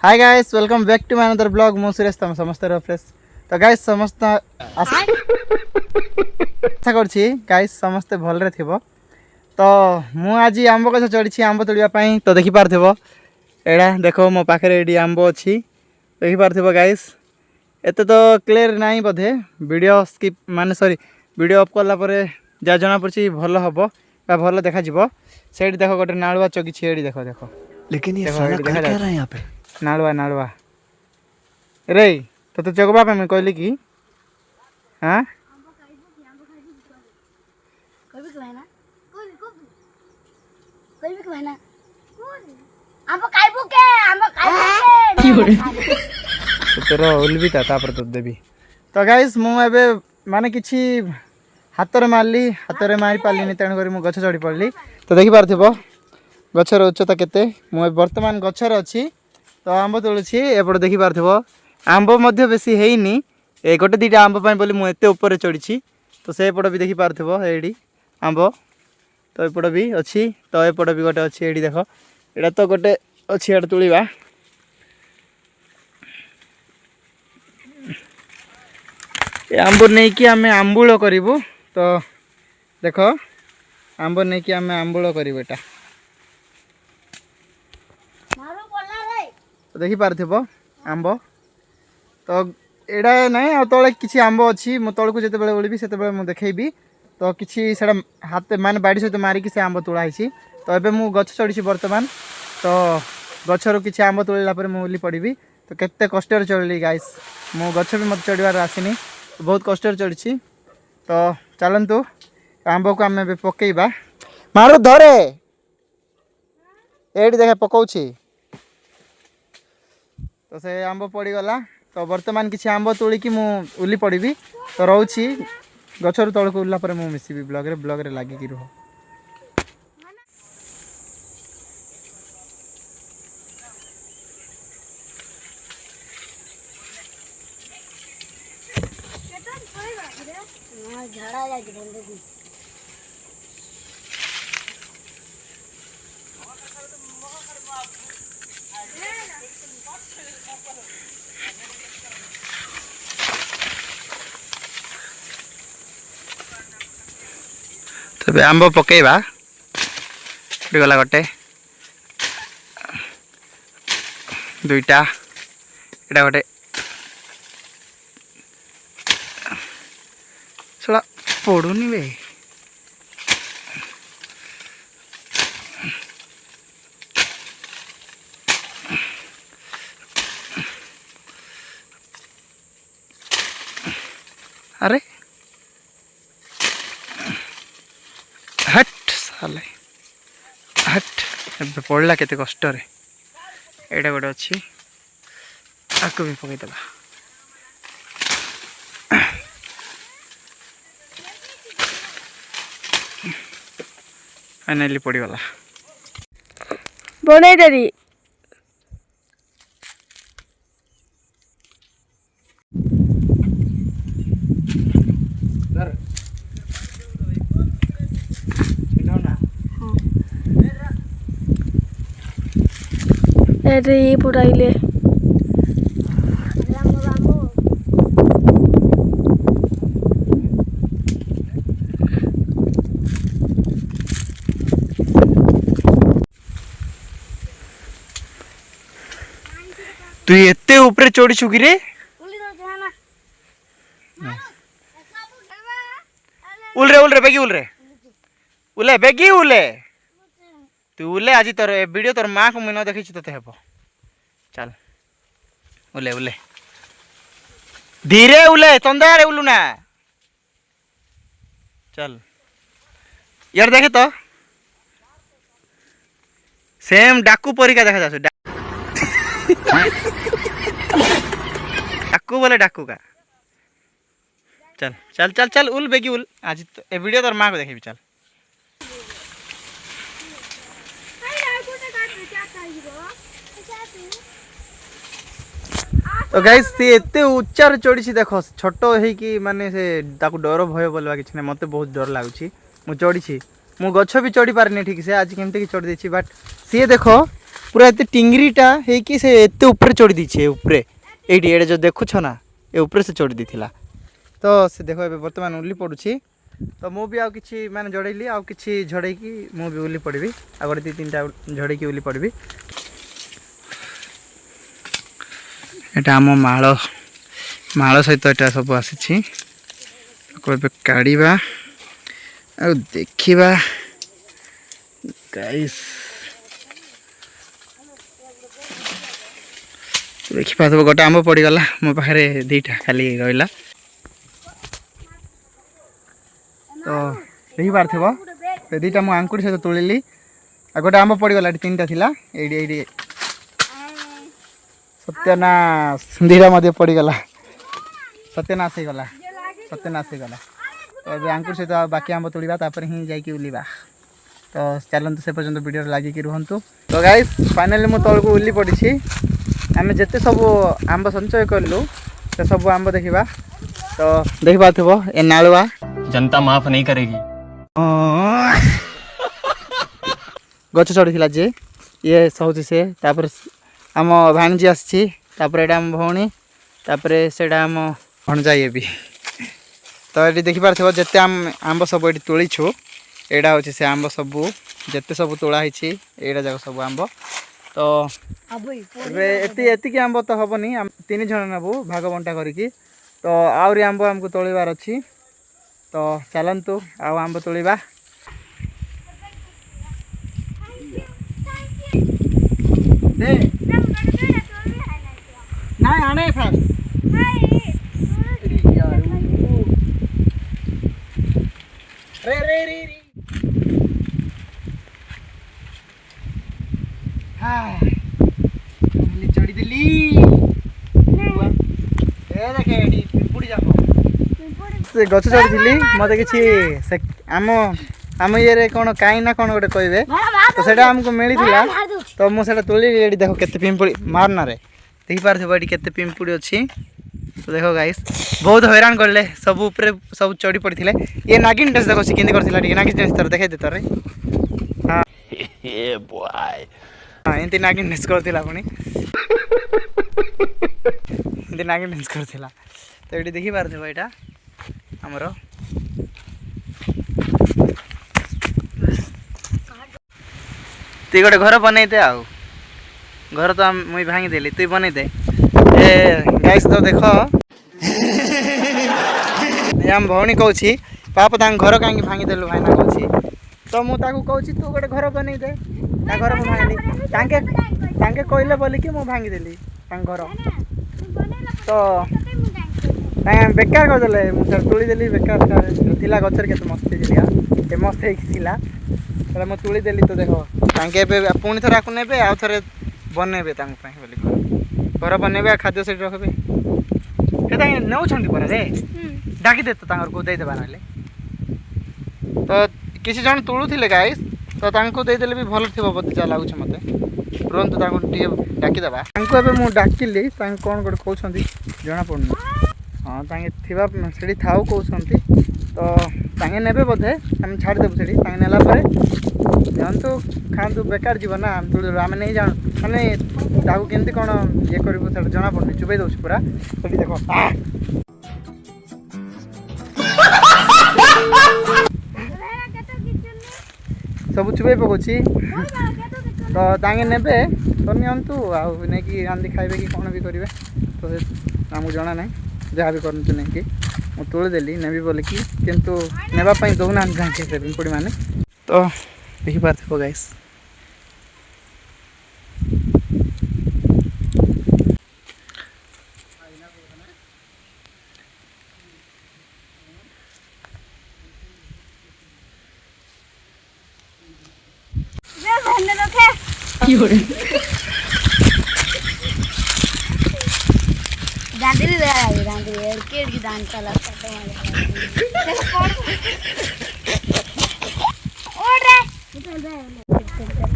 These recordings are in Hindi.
Hi guys welcome back to my another blog मु सुरेश तुम समस्त फ्रेश तो गाइस समस्त आशा करछि गाइस समस्त भलरे थिबो तो मु आज आंब गछ चढ़ी आंब तोड़िया पई तो देखि पारथिबो एडा देखो मो पाखरे एडी आंब अछि देखि पारथिबो गाइस एते तो क्लियर नाही बधे वीडियो स्किप माने सॉरी वीडियो ऑफ करला परे जा जना पड़छि भलो हबो बा भलो देखा जिवो सेडी देखो गोटे नाळुआ चगी छी एडी देखो देखो लेकिन ये साला कर क्या रहा है यहाँ पे? नालवा नालवा रे तो जगबा पे मैं कहली कि हाँ तोर उलबी था तो देवी तो गाइस मु एबे माने किछि हाथ रे मारली हाथ रे मारी पारली तेणु करी मु गछ चढ़ी पड़ली तो देखि पारथिबो गछर उच्चता केते मु वर्तमान गछर अछि तो आंब तोलुछि एपट देखि पारथिबो आंब मध्य बेसी हेइनी ए गोटे दीटा आंब पाई बोली मु एते ऊपर चढ़ी तो से एपट भी देखि पारथिबो एडी आंब तो एपट भी अछि तो एपट भी गोटे अछि एडी देखो एडा तो गोटे अछि एड तुलिबा ए आंब नै कि हमें आंबुल करिवु तो देखो आंब नै कि हमें आंबुल करिवु एटा तो देखि पारथिबो आंब तो एडा नहीं आ तले किछि आंब अछि मु तळ को जते बेले ओलिबी सेते बेले मु देखैबी तो किछि सेडा हाथ माने बाडी सहित मारी कि से आंब तोळा हिछि तो एबे मु गछ चढ़ी वर्तमान तो गछरो किछि आंब तोळिला पर मु ओली पड़ीबी तो केते कष्टर चढ़ली गाइस मु गछ भी मत चढ़ीबार आसीनी तो बहुत कष्टर चढ़ी तो चलंतु आंब को आमे पकेइबा मारो धरे एडी देखा पकाउछि तो से आंब पड़गला तो वर्तमान किसी आंब तोलिकी मु उली पड़ी तो रोची गचर तौक उल्ला पर मु मिसिबी ब्लॉग रे लागिकी रुह तबे आंब पकेइबा गला गोटे दुईटा एटा गोटे सला पड़ुनी बे अरे हट साले हट पड़ला केते कष्ट रे एटा गोटे अच्छी आको भी पकईदेला फाइनाली पड़गला बनै देरी अरे ये पुराइले तू एते ऊपर चढ़ी छुकी रे उल रे बेगी उले बेगी उले तू उले आज तोर वीडियो तोर माँ को मुझे देखी तो हेब चल उले उले धीरे उले तंदारे उलू ना चल यार देखे तो सेम डाकू परिका देखा जा डाकू बोले डाकू का चल चल चल चल उल बेगी उल आज तो ए वीडियो तोर माँ को देखेबी चल तो गाइस सी एते उच्चार चढ़ी देख छोट होइकी माने से ताकू डर भय बोलवा किछ नै मते बहुत डर लागुची मु चढ़ी मु गछ भी चढ़ी पारनी ठीक से आज केमते की चढ़ देछि बट सी देखो पूरा एत टिंगरीटा होगी से एत ऊपर चढ़ी दीछे ऊपरे ये जो देखुछ ना ये ऊपर से चढ़ी दी तो से देख ए बर्तमान उल्ली पड़ुछि तो मु भी आउ किछि माने झड़ैली आउ किछि झड़ैकी मु भी उल्ली पड़बी आ गोटे 2-3टा झड़ैकी उल्ली पड़बी एटा आम माଳ सहित एटा सब आसी काढ़ा आ देखा गाइस देखिपा गोटे आंब पड़गला मो पाखे 2टा खाली रहा तो देखी पार्थिव 2टा मु आंकुड़ी सहित तोलिली आ गोटे आंब पड़गला 3टा थिला एडी सत्यनाश 2टा मध्य पड़गला सत्यनाश हो गला तो अब आंकुर सहित बाकी आंब तोड़ा तापर ही जाकि उल्लिबा तो चलते से पर्यंत वीडियो लगिकी रुहतु तो गाइस फाइनली मु तल को उल्ली पड़ी आम जिते सब आंब संचय कलु से सब आंब देखा तो देख पाथो ए नालुआ जनता माफ नहीं करेगी गछ चढ़ी जे ये सहु से आम भाणजी आसी आम भौणी से आम भणजा ये भी तो ये देखिपार जिते आंब सब ये तोड़ीछु एटा हूँ से आंब सबू जिते सब तोड़ाई एटा जाक सब आंब तो एति आंब तो हेनी 3 जन नेबू भाग बंटा करिकी तो आहरी आंब आमको तोड़बार अच्छी तो चलतु आंब तोड़ा ना आने फास्ट रे चढ़ी दिल्ली से गछ चढ़ी मत कि आम आम ये कौन कहीं ना कौन गोटे कहे तो सेटा आमको मिलता तो मुझे तोली ये देख केते पिंपुड़ी मारना रे देखी पार्थिव ये केते पिंपुड़ी अच्छी तो देखो गाइस बहुत हैरान करले सब ऊपर सब चढ़ी पड़ी ये नागिन ड्रेस देखो केंदी करथिला नागिन ड्रेस तर देखाई दे तरे हां ए बॉय हां एंती नागिन ड्रेस करथिला पुनी एंती नागिन ड्रेस करथिला तो एटी देखि पारथिबो एटा हमरो तु गोटे घर बनई दे आउ घर तो मुई भांगी देली तु बनई दे ए गाइस तो देख आम भौणी कहूँ पाप घर कहीं भांगी देलु भाईना कहूँ तो मुझे कहूँ तू गोटे घर बनई दे घर मुझे भांगली कहले बोलिकी मुझे भांगीदेली घर तो बेकार करदे मुझे तुलीदेली बेकार थिला गचर के मस्त ये मस्त होता मुझे तुलीदेली तो देख पुणी थर आपको ने आउ थे बनइबे घर बनइबे खाद्य से रखबे नौ रे डाकी दे तो को देदेबा ना तो किसी जन तुलुले गाइस तो तांको देदेले भी भल थी बोधे जा लगुच मत तुरंत टे डाकीदेबा मुझे डाकिली कौन गोटे कहते जना पड़ना हाँ थी थाऊ कहते तो ने बोधे आम छाड़देबू से नेला जानतु खातु बेकार जीव ना आम नहीं जान मैंने केमती कौन ये कर जना पड़नी चुबई दौर पूरा तो देख सब चुबई पकाउची तो तांगे नेबे तो नियंतु आउ नहीं रांधि खाइबे कि कौन भी करेंगे तो आमको जना ना जहाँ भी करते नहीं कि मुझे तोड़देली नेबी बोलिकी किंतु नेबाई दौना से पिंपुड़ी मैंने तो देखी पार्थिव गाइस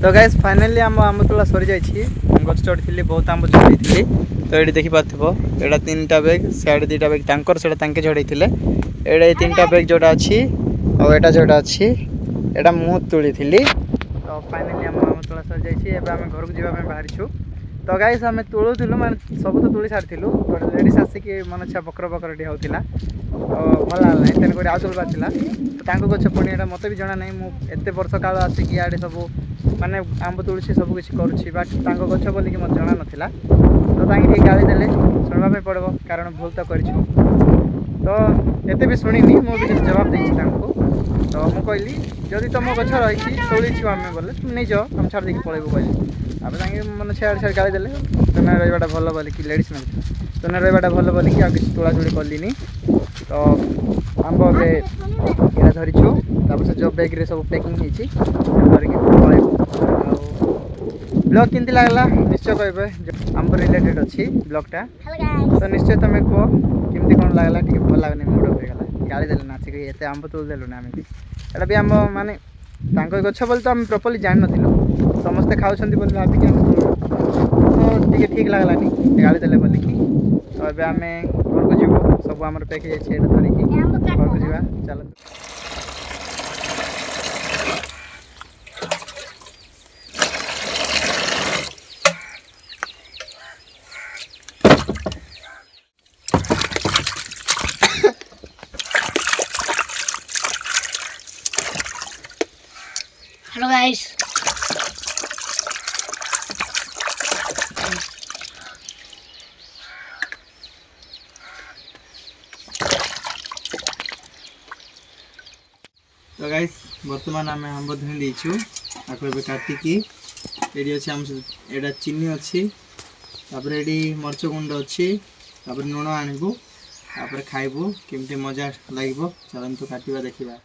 तो गाइस फाइनली आम तोला सरी जाइए गच चढ़ी बहुत आंब झड़ी तो ये देखी पार्थिव एटा 3टा बैग सियाड़े 2टा बैग तांकर से झड़े एडे 3टा बैग जोटा अच्छी और एटा जोटा अच्छी एटा मु तोली तो फाइनली आम आम तोड़ा सर जाइए एवं आम घर को जावाई बाहरी छू तो गाइस आम तोलूलु माने सब तो तोली सारी लेडीज आसिक मन इच्छा बकर बकर टी होता तो भल ना तेणुक आउ तोलबार तो गछ पुणी एटा मत भी जना नहीं मुझे वर्ष काल आसिक इे सब माने आंब तोड़ी सब किसी करुच्छी बट गछ बोलिक मत जना नाला तो ठीक गाड़ी देले शुणवाई पड़ो कारण भूल तो कर तो एत भी शुणी मुझे जवाब देती तो मुझे कहली जदि तुम गछ रही तोड़ी आम बोले तुम नहीं जाओ हम छाड़ देकी पलैबू कहली आप मन छेड़ छेड़ गाड़ी देले तुम रहा भल बोलिक लेडीज मैंने तुम रहा भल बोलिक आ किसी तोड़ा तोड़ी कलिनी तो आंब एटा धरीछु से जो बैग सब पैकिंग धरिकी पलैबू ब्लॉग केमती लगला निश्चय कहे आंब रिलेटेड अच्छी ब्लॉगटा तो निश्चय तुम कह केमती कौन लगला टी भल लगनी मुड हो गला गाड़ी देले नाचिक एत आंब तोल देलुनि आम भी एटा भी आम माने गछ बोली तो आम प्रॉपर्ली जान नु समस्ते खाऊँ बोली भाविक तो टे ठीक लगलानी गाड़ी देले बोलिकी तो अब आम घर को जीव सब आम पैक जाइए धरिकी घर को जीवा चल हेलो गाइस तो गाइस बर्तमान आम आंब धुई देचु आपको काटिकी ये अच्छे आम एटा चीनी अच्छी ये मरच गुंड अच्छी लुण आणबू खाइबू केमती मजा लगे चलतु काटिबा देखिबा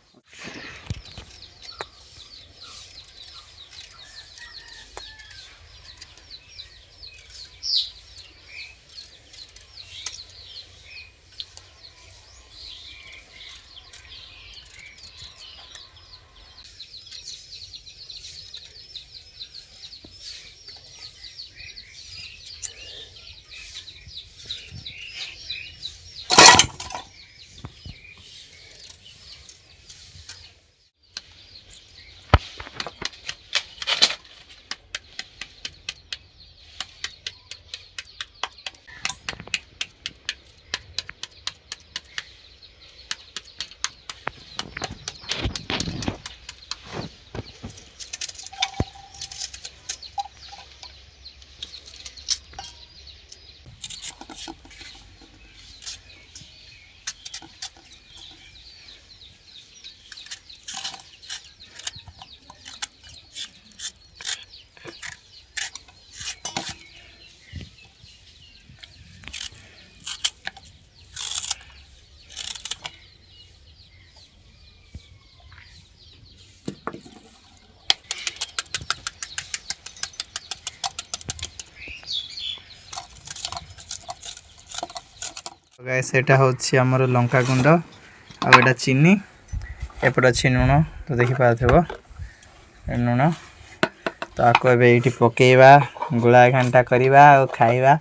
गाइस एटा होछि हमर लंका गुंड आ एटा चीनी एपट अछि नुण तो देखि पाथबो नुण तो आको एबे एठी पकेइबा गुळा घंटा करिबा और खाइबा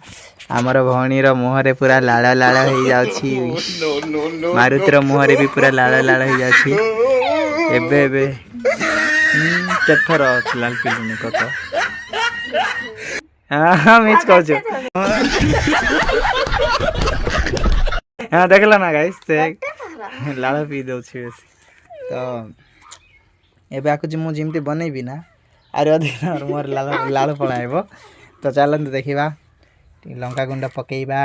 हमर भौणीर मुहरे पूरा लाल लाल हो जाउछि मारुतिर मुहरे भी पूरा लाल लाल हो जाउछि एबे एबे केथर लाल पिलुनी कत हां मिच कहजो हाँ देखल ना गाइस लाड़ पी दे तो एबे आको जी मुझे जमती बनैबी ना आरे अधिक मोर लाड़ पड़ाइब तो चलते देखा लंका गुंड पकेबा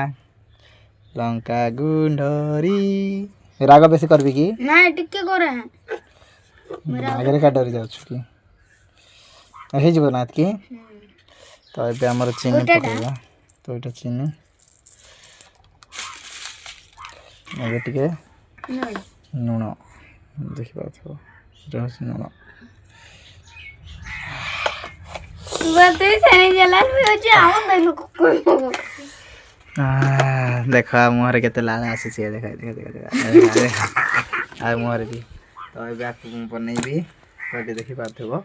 लंका गुंडरी राग बेसी करबी कि ना टिके करे आगे का डरी जाउछु कि हे जब ना कि तो एबे हमर चीनी पकेबा तो एटा चीनी आगे टिके नुण देखिबा तो रहस नुण बते सने जलाल भी होचे आम देखलो कोई देखा मुहर केते लाल आसी छे देखा देखा आ मुहर भी तो एबे आकु बनेबी कोटे देखि पाथबो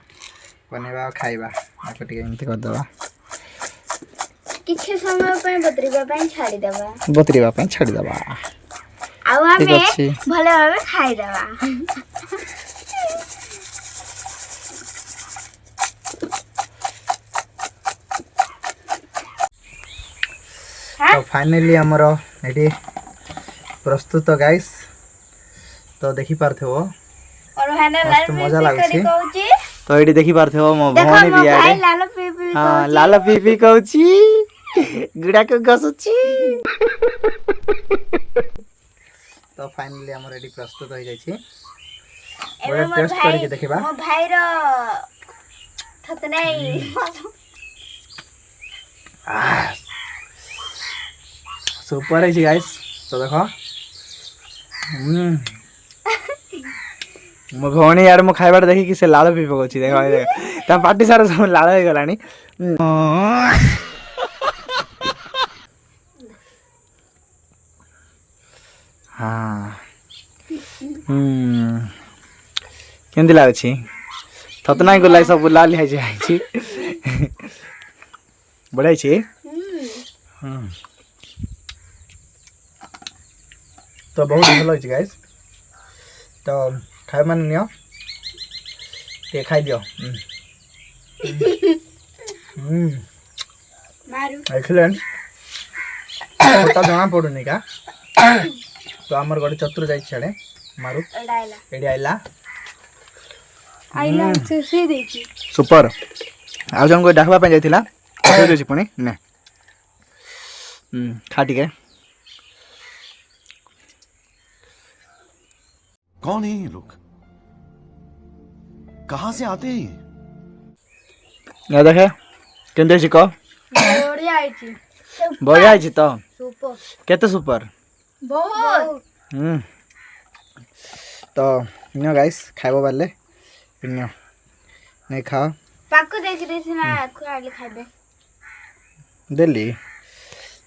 बनेबा खाइबा आको टिके एमती कर दबा किछि समय पे बतरीबा पे छाड़ी दबा आउ आमे भले भाबे खाइ दबा तो फाइनली हमर एटी प्रस्तुत गाइस तो देखि पारथेबो और हैने मस्त लाल मजा लाଗୁଛି कहूची तो एटी देखि पारथेबो मो देखो भौणी मो बिया भाई रे लाल पी हां लाल पीपी कहूची गुडा को गसुची तो फाइनली हमर एटी प्रस्तुत हो जाई छी बड़ा टेस्ट करके देखिबा मो भाई रो थत नहीं सुपर है गाइस तो देखो मो भौणी यार मो खाइबार देखि कि से लाल पी पकोची देखो ता पार्टी सारा सब लाल हो गलानी हां केंदी लागछि थतना गोलाई सब लाल है छी बढ़ाई छी तो बहुत भल होइछ गाइस तो खाइ मान नियो ते खाइ दियो मारू एक्सीलेंट तो जणा पडुनी का तो हमर गोटे चतुर जाई छडे मारू डायला एडी आइला आइला से देखी सुपर आ जन को डाकबा पे जाइथिला से देछि पुनी ने खा ठीक है कौन है ये लोग कहां से आते हैं ये? या देखे केंदे सिको बढ़िया आइची बढ़िया आइछि तो सुपर केते सुपर बहुत तो नियो गाइस खाइबो बाले नियो नै खाओ पाको देख देछि ना खुआले खाबे देली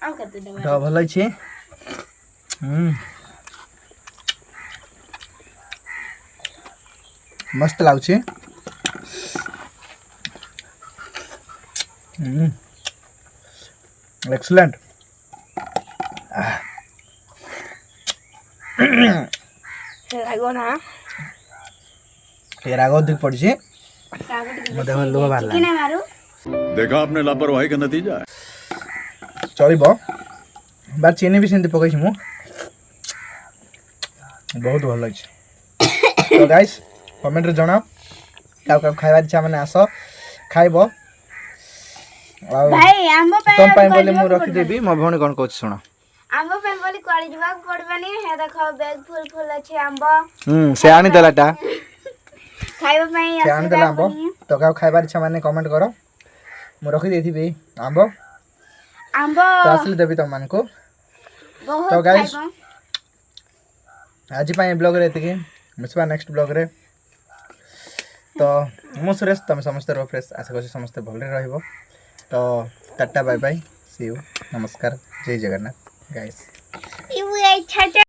आउ कते देबा तो भलै छी मस्त लागछि एक्सीलेंट लागो ना ये राग अधिक पड़ी छी मते मन लोग बारला किने मारू देखा आपने लापरवाही का नतीजा है चलिबो बार चीनी भी सेंती पकै छी मु बहुत भल अछि तो गाइस कमेंट रे जणाओ का खाइबा इच्छा माने आसो खाइबो भाई आंबो पे तुम पाई बोले मु रखि देबी मो भौणी कोन कहछ सुनो आंबो पे बोली क्वाली जवाब पड़बानी हे देखो बैग फुल अछि आंबो से आनी देलाटा खाइबो पई से आनी देला आंबो तो का खाइबा इच्छा माने कमेंट करो मु रखि देथिबी आंबो आंबो तो असली देबी तुम मान को बहुत तो गाइस खाइबो आज पाई ब्लॉग रे एतिके मिसबा नेक्स्ट ब्लॉग रे तो मो सुरेश तुम समस्त रो फ्रेश आशा करछि समस्त भले रहइबो तो tata bye bye see you नमस्कार जय जगन्नाथ गाइस यू अच्छा